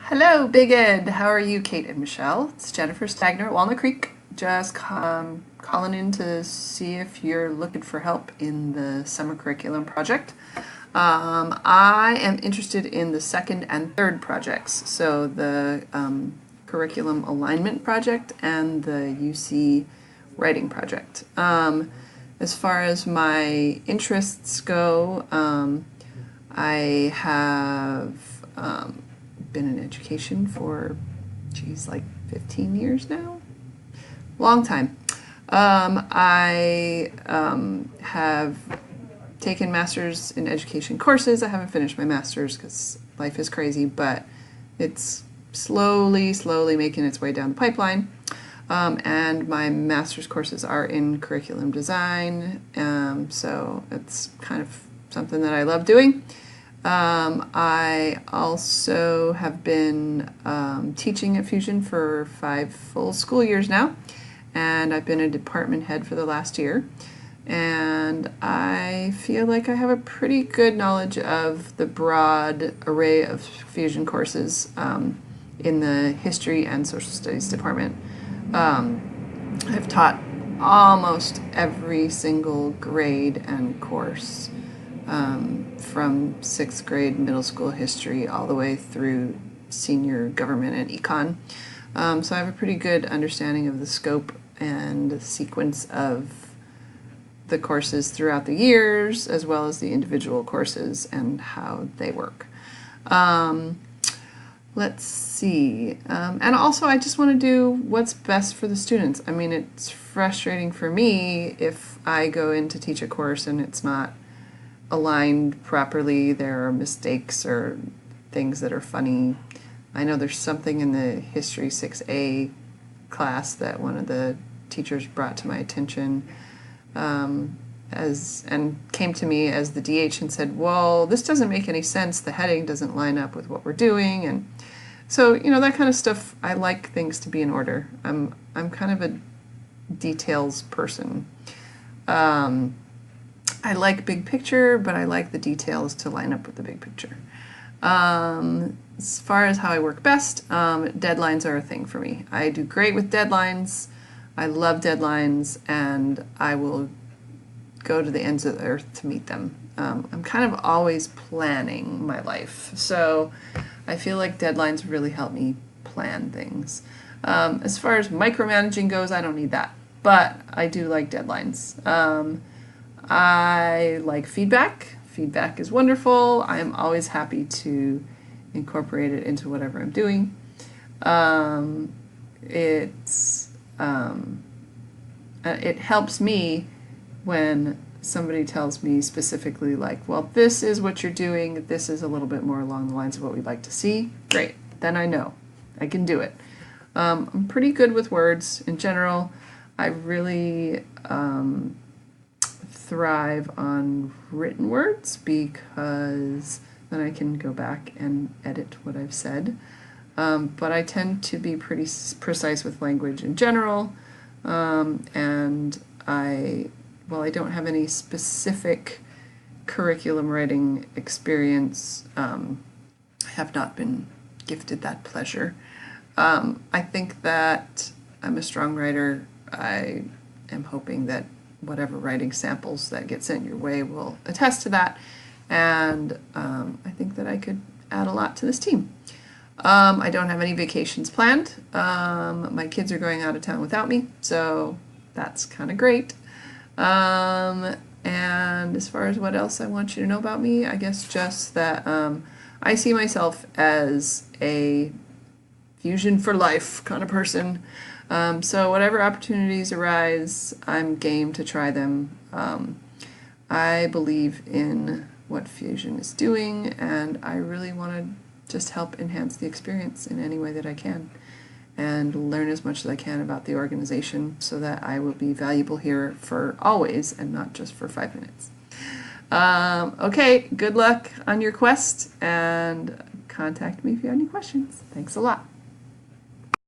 Hello, Big Ed. How are you, Kate and Michelle? It's Jennifer Stagner at Walnut Creek. Just calling in to see if you're looking for help in the summer curriculum project. I am interested in the second and third projects, so the curriculum alignment project and the UC writing project. As far as my interests go, I have been in education for, like 15 years now. Long time. I have taken master's in education courses. I haven't finished my master's because life is crazy, but it's slowly making its way down the pipeline. And my master's courses are in curriculum design, so it's kind of something that I love doing. I also have been teaching at Fusion for 5 full school years now, and I've been a department head for the last year. And I feel like I have a pretty good knowledge of the broad array of Fusion courses in the history and social studies department. I've taught almost every single grade and course, from 6th grade middle school history all the way through senior government and econ. So I have a pretty good understanding of the scope and the sequence of the courses throughout the years, as well as the individual courses and how they work. Let's see. And also, I just want to do what's best for the students. I mean, it's frustrating for me if I go in to teach a course and it's not aligned properly. There are mistakes or things that are funny. I know there's something in the History 6A class that one of the teachers brought to my attention and came to me as the DH and said, well, this doesn't make any sense. The heading doesn't line up with what we're doing. And so, that kind of stuff, I like things to be in order. I'm kind of a details person. I like big picture, but I like the details to line up with the big picture. As far as how I work best, deadlines are a thing for me. I do great with deadlines. I love deadlines, and I will go to the ends of the earth to meet them. I'm kind of always planning my life, so I feel like deadlines really help me plan things. As far as micromanaging goes, I don't need that, but I do like deadlines. I like feedback. Feedback is wonderful. I'm always happy to incorporate it into whatever I'm doing. It helps me when somebody tells me specifically, like, well, this is what you're doing. This is a little bit more along the lines of what we'd like to see. Great. Then I know. I can do it. I'm pretty good with words in general. I really thrive on written words because then I can go back and edit what I've said. But I tend to be pretty precise with language in general, and while I don't have any specific curriculum writing experience, I have not been gifted that pleasure. I think that I'm a strong writer. I am hoping that whatever writing samples that get sent your way will attest to that, and I think that I could add a lot to this team. I don't have any vacations planned. My kids are going out of town without me, so that's kind of great. And as far as what else I want you to know about me, I guess just that I see myself as a Fusion for life kind of person. So whatever opportunities arise, I'm game to try them. I believe in what Fusion is doing, and I really want to just help enhance the experience in any way that I can and learn as much as I can about the organization so that I will be valuable here for always and not just for 5 minutes. Okay, good luck on your quest, and contact me if you have any questions. Thanks a lot.